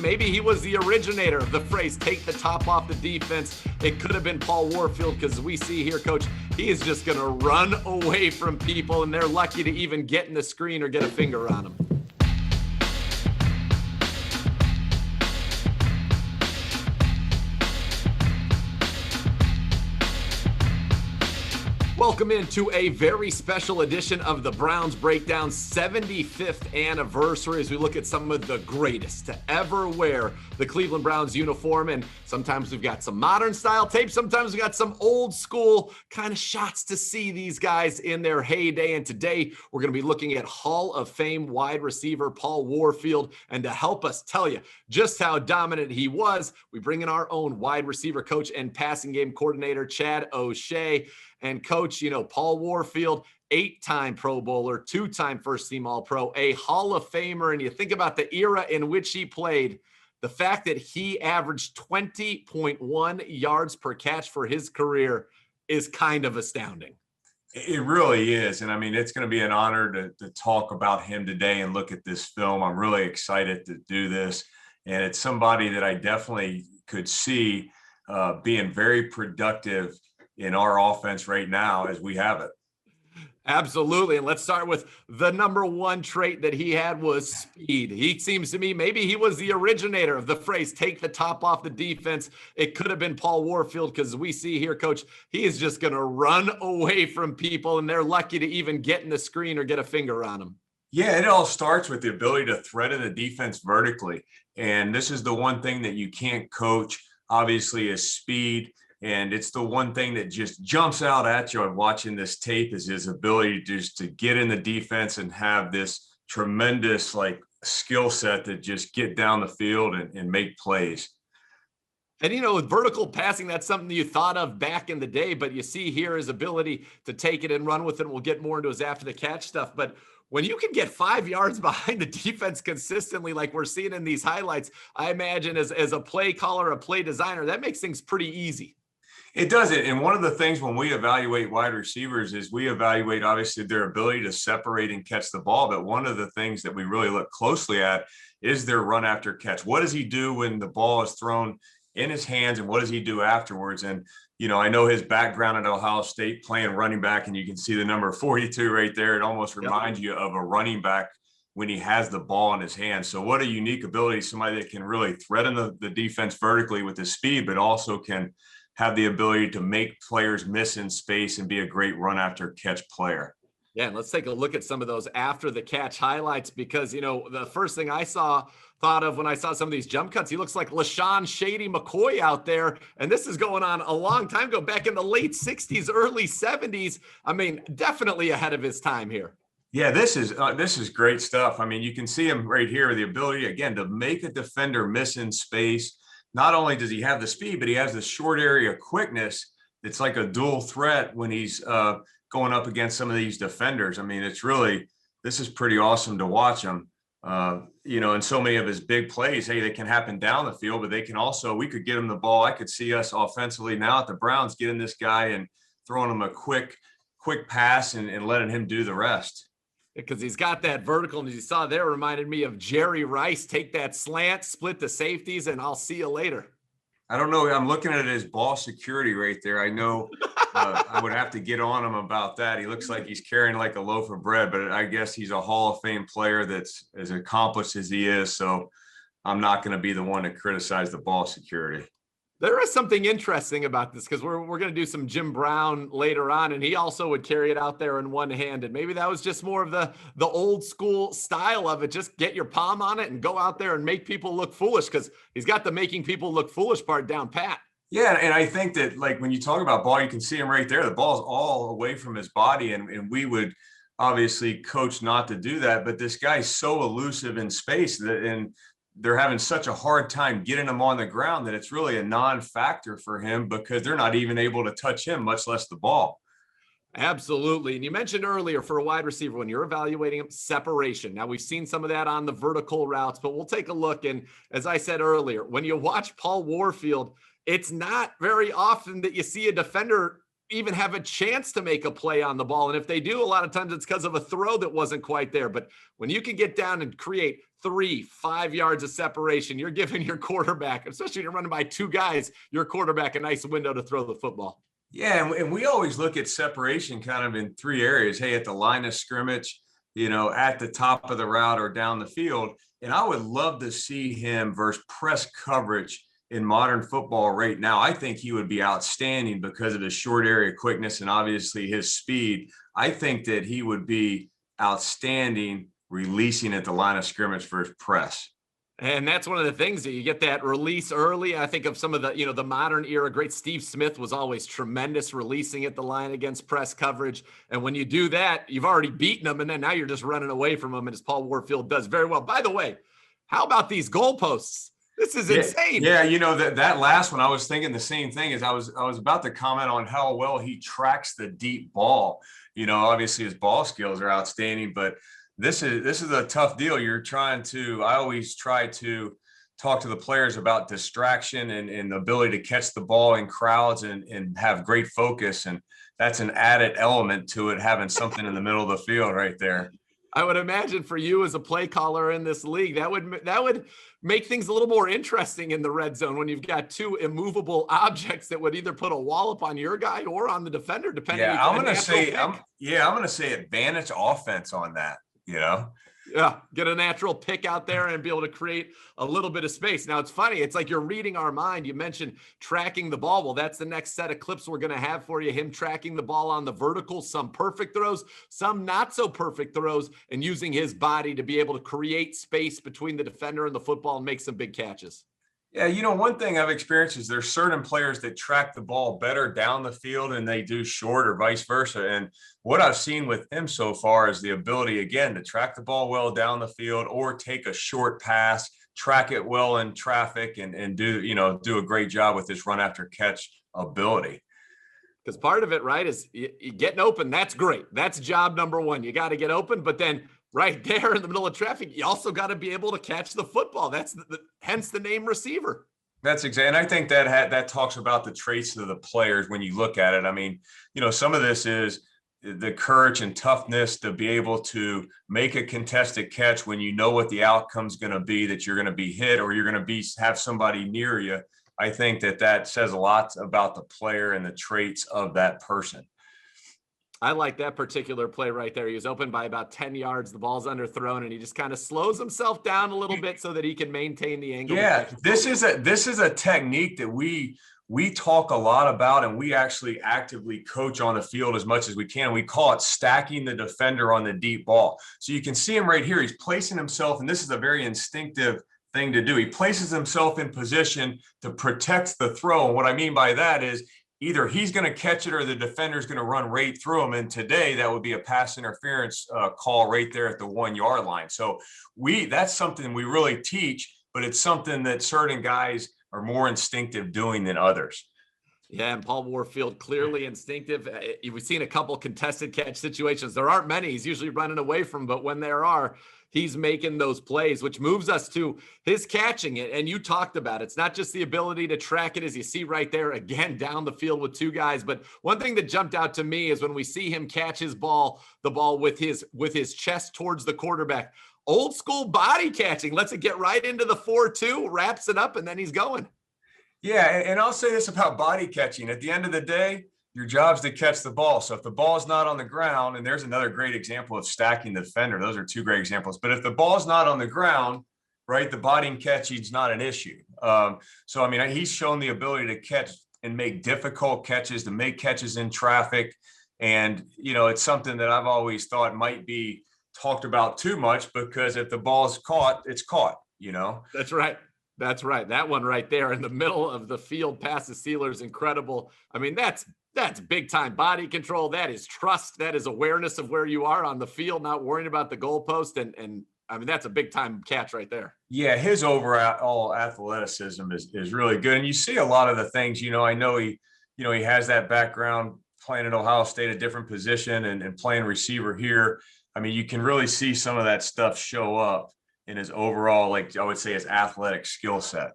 Maybe he was the originator of the phrase, take the top off the defense. It could have been Paul Warfield, because we see here, Coach, he is just going to run away from people, and they're lucky to even get in the screen or get a finger on him. Welcome into a very special edition of the Browns Breakdown 75th anniversary, as we look at some of the greatest to ever wear the Cleveland Browns uniform. And sometimes we've got some modern style tape. Sometimes we've got some old school kind of shots to see these guys in their heyday. And today we're going to be looking at Hall of Fame wide receiver Paul Warfield. And to help us tell you just how dominant he was, we bring in our own wide receiver coach and passing game coordinator, Chad O'Shea. And Coach, you know, Paul Warfield, 8-time Pro Bowler, 2-time first-team All-Pro, a Hall of Famer. And you think about the era in which he played, the fact that he averaged 20.1 yards per catch for his career is kind of astounding. It really is. And I mean, it's going to be an honor to talk about him today and look at this film. I'm really excited to do this. And it's somebody that I definitely could see being very productive in our offense right now as we have it. Absolutely. And let's start with the number one trait that he had was speed. He seems to me, maybe he was the originator of the phrase, take the top off the defense. It could have been Paul Warfield, because we see here, Coach, he is just going to run away from people, and they're lucky to even get in the screen or get a finger on him. Yeah, it all starts with the ability to threaten the defense vertically. And this is the one thing that you can't coach, obviously, is speed. And it's the one thing that just jumps out at you watching this tape, is his ability just to get in the defense and have this tremendous skill set to just get down the field and make plays. And, you know, with vertical passing, that's something you thought of back in the day, but you see here his ability to take it and run with it. And we'll get more into his after the catch stuff. But when you can get 5 yards behind the defense consistently, like we're seeing in these highlights, I imagine as a play caller, a play designer, that makes things pretty easy. It does it. And one of the things when we evaluate wide receivers is we evaluate, obviously, their ability to separate and catch the ball. But one of the things that we really look closely at is their run after catch. What does he do when the ball is thrown in his hands, and what does he do afterwards? And, you know, I know his background at Ohio State playing running back, and you can see the number 42 right there. It almost reminds you of a running back when he has the ball in his hands. So what a unique ability, somebody that can really threaten the defense vertically with his speed, but also can have the ability to make players miss in space and be a great run after catch player. Yeah, and let's take a look at some of those after the catch highlights, because, you know, the first thing I thought of when I saw some of these jump cuts, he looks like LaShawn Shady McCoy out there. And this is going on a long time ago, back in the late 60s, early 70s. I mean, definitely ahead of his time here. Yeah, this is great stuff. I mean, you can see him right here, the ability, again, to make a defender miss in space. Not only does he have the speed, but he has the short area quickness. It's like a dual threat when he's going up against some of these defenders. I mean, this is pretty awesome to watch him. You know, and so many of his big plays, hey, they can happen down the field, but they can also, we could get him the ball. I could see us offensively now at the Browns getting this guy and throwing him a quick pass and letting him do the rest. Because he's got that vertical, and as you saw there, reminded me of Jerry Rice. Take that slant, split the safeties, and I'll see you later. I don't know. I'm looking at his ball security right there. I know I would have to get on him about that. He looks like he's carrying like a loaf of bread, but I guess he's a Hall of Fame player that's as accomplished as he is. So I'm not going to be the one to criticize the ball security. There is something interesting about this, because we're going to do some Jim Brown later on, and he also would carry it out there in one hand. And maybe that was just more of the old school style of it. Just get your palm on it and go out there and make people look foolish, because he's got the making people look foolish part down pat. Yeah, and I think that, like, when you talk about ball, you can see him right there. The ball's all away from his body, and we would obviously coach not to do that. But this guy's so elusive in space and they're having such a hard time getting him on the ground that it's really a non-factor for him, because they're not even able to touch him, much less the ball. Absolutely. And you mentioned earlier, for a wide receiver, when you're evaluating him, separation. Now, we've seen some of that on the vertical routes, but we'll take a look. And as I said earlier, when you watch Paul Warfield, it's not very often that you see a defender even have a chance to make a play on the ball. And if they do, a lot of times it's because of a throw that wasn't quite there. But when you can get down and create 3-5 yards of separation, you're giving your quarterback, especially when you're running by two guys, your quarterback a nice window to throw the football. Yeah, and we always look at separation kind of in three areas. Hey, at the line of scrimmage, at the top of the route or down the field. And I would love to see him versus press coverage in modern football right now. I think he would be outstanding because of his short area quickness and obviously his speed. I think that he would be outstanding releasing at the line of scrimmage versus press. And that's one of the things that you get that release early. I think of some of the, the modern era. Great Steve Smith was always tremendous releasing at the line against press coverage. And when you do that, you've already beaten them. And then now you're just running away from them. And as Paul Warfield does very well. By the way, how about these goalposts? This is insane. Yeah, that last one, I was thinking the same thing. As I was about to comment on how well he tracks the deep ball. Obviously his ball skills are outstanding, but this is a tough deal. I always try to talk to the players about distraction and the ability to catch the ball in crowds and have great focus. And that's an added element to it, having something in the middle of the field right there. I would imagine for you as a play caller in this league, that would make things a little more interesting in the red zone when you've got two immovable objects that would either put a wallop on your guy or on the defender, depending. Yeah, I'm going to say advantage offense on that. Yeah, get a natural pick out there and be able to create a little bit of space. Now, it's funny. It's like you're reading our mind. You mentioned tracking the ball. Well, that's the next set of clips we're going to have for you. Him tracking the ball on the vertical, some perfect throws, some not so perfect throws, and using his body to be able to create space between the defender and the football and make some big catches. Yeah, one thing I've experienced is there's certain players that track the ball better down the field and they do short or vice versa. And what I've seen with him so far is the ability, again, to track the ball well down the field or take a short pass, track it well in traffic and do a great job with his run after catch ability. Because part of it, right, is you getting open. That's great. That's job number one. You got to get open, but then right there in the middle of traffic, you also got to be able to catch the football. That's hence the name receiver. That's exactly. And I think that talks about the traits of the players when you look at it. I mean, some of this is the courage and toughness to be able to make a contested catch when you know what the outcome's going to be, that you're going to be hit or you're going to have somebody near you. I think that says a lot about the player and the traits of that person. I like that particular play right there. He was open by about 10 yards. The ball's underthrown, and he just kind of slows himself down a little bit so that he can maintain the angle. Yeah, this is a technique that we talk a lot about, and we actually actively coach on the field as much as we can. We call it stacking the defender on the deep ball. So you can see him right here. He's placing himself, and this is a very instinctive thing to do. He places himself in position to protect the throw. And what I mean by that is either he's going to catch it or the defender's going to run right through him. And today that would be a pass interference call right there at the 1 yard line. So that's something we really teach, but it's something that certain guys are more instinctive doing than others. Yeah, and Paul Warfield, clearly instinctive. We've seen a couple contested catch situations. There aren't many. He's usually running away from, but when there are, he's making those plays, which moves us to his catching it. And you talked about it. It's not just the ability to track it, as you see right there, again, down the field with two guys. But one thing that jumped out to me is when we see him catch the ball with his chest towards the quarterback. Old school body catching, lets it get right into the 4-2, wraps it up, and then he's going. Yeah, and I'll say this about body catching. At the end of the day, your job's to catch the ball. So if the ball's not on the ground, and there's another great example of stacking the defender. Those are two great examples. But if the ball's not on the ground, right, the body and catching's not an issue. So, I mean, he's shown the ability to catch and make difficult catches, to make catches in traffic. And, it's something that I've always thought might be talked about too much, because if the ball's caught, it's caught, That's right. That's right. That one right there in the middle of the field past the Steelers, incredible. I mean, that's big time body control. That is trust. That is awareness of where you are on the field, not worrying about the goalpost. And I mean, that's a big time catch right there. Yeah, his overall athleticism is really good. And you see a lot of the things, I know he has that background playing at Ohio State, a different position and playing receiver here. I mean, you can really see some of that stuff show up in his overall, like I would say, his athletic skill set.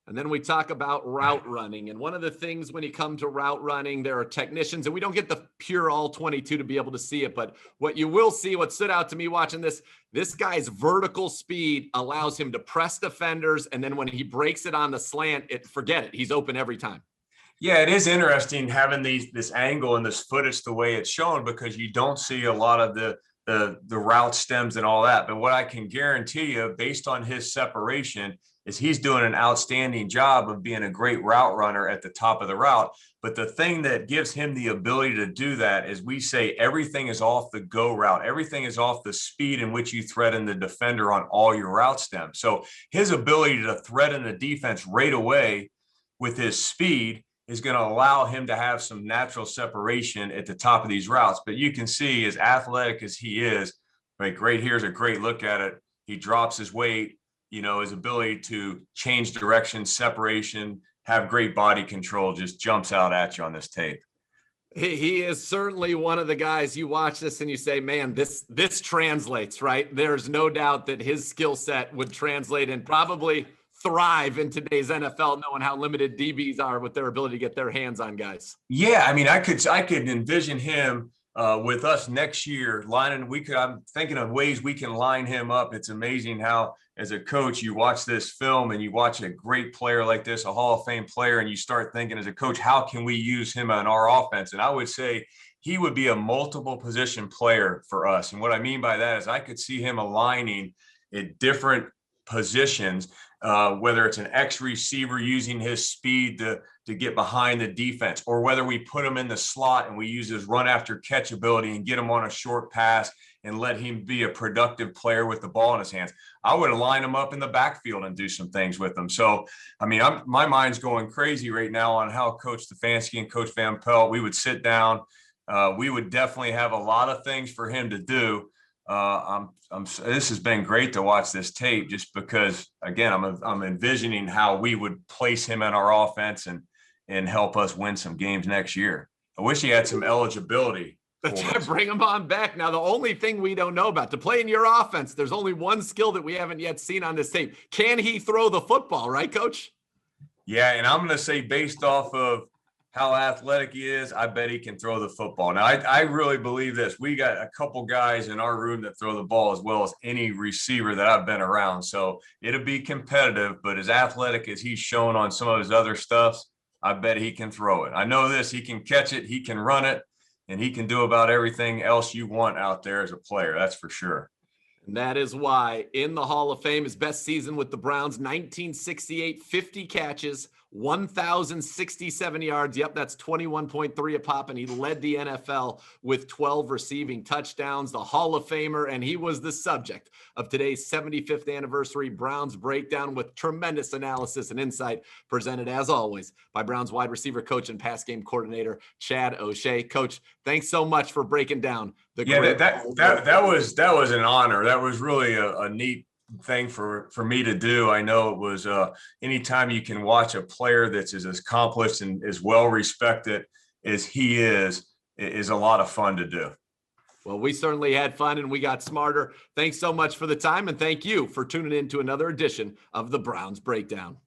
And then we talk about route running. And one of the things when you come to route running, there are technicians, and we don't get the pure all 22 to be able to see it. But what you will see, what stood out to me watching this guy's vertical speed allows him to press defenders. And then when he breaks it on the slant, forget it. He's open every time. Yeah, it is interesting having this angle and this footage the way it's shown, because you don't see a lot of the route stems and all that. But what I can guarantee you, based on his separation, is he's doing an outstanding job of being a great route runner at the top of the route. But the thing that gives him the ability to do that is, we say everything is off the go route. Everything is off the speed in which you threaten the defender on all your route stems. So his ability to threaten the defense right away with his speed is going to allow him to have some natural separation at the top of these routes. But you can see, as athletic as he is, like right here's a great look at it. He drops his weight, his ability to change direction, separation, have great body control just jumps out at you on this tape. He is certainly one of the guys you watch this and you say, man, this translates, right? There's no doubt that his skill set would translate and probably thrive in today's NFL, knowing how limited DBs are with their ability to get their hands on guys. Yeah, I mean, I could envision him with us next year I'm thinking of ways we can line him up. It's amazing how, as a coach, you watch this film and you watch a great player like this, a Hall of Fame player, and you start thinking as a coach, how can we use him on our offense? And I would say he would be a multiple position player for us. And what I mean by that is I could see him aligning at different positions, whether it's an X receiver using his speed to get behind the defense, or whether we put him in the slot and we use his run after catch ability and get him on a short pass and let him be a productive player with the ball in his hands. I would line him up in the backfield and do some things with him. So, I mean, my mind's going crazy right now on how Coach Stefanski and Coach Van Pelt, we would sit down. We would definitely have a lot of things for him to do. This has been great to watch this tape, just because, again, I'm envisioning how we would place him in our offense and help us win some games next year. I wish he had some eligibility. Bring him on back. Now, the only thing we don't know about, to play in your offense, there's only one skill that we haven't yet seen on this tape. Can he throw the football, right, Coach? Yeah, and I'm going to say, based off of how athletic he is, I bet he can throw the football. Now, I really believe this. We got a couple guys in our room that throw the ball as well as any receiver that I've been around. So it'll be competitive, but as athletic as he's shown on some of his other stuffs, I bet he can throw it. I know this, he can catch it, he can run it, and he can do about everything else you want out there as a player. That's for sure. And that is why in the Hall of Fame, his best season with the Browns, 1968, 50 catches, 1,067 yards. Yep, that's 21.3 a pop. And he led the NFL with 12 receiving touchdowns, the Hall of Famer. And he was the subject of today's 75th anniversary Browns breakdown, with tremendous analysis and insight presented, as always, by Browns wide receiver coach and pass game coordinator, Chad O'Shea. Coach, thanks so much for breaking down the great. That was an honor. That was really a neat thing for me to do. I know it was anytime you can watch a player that's as accomplished and as well respected as he is a lot of fun to do. Well, we certainly had fun and we got smarter. Thanks so much for the time, and thank you for tuning in to another edition of the Browns Breakdown.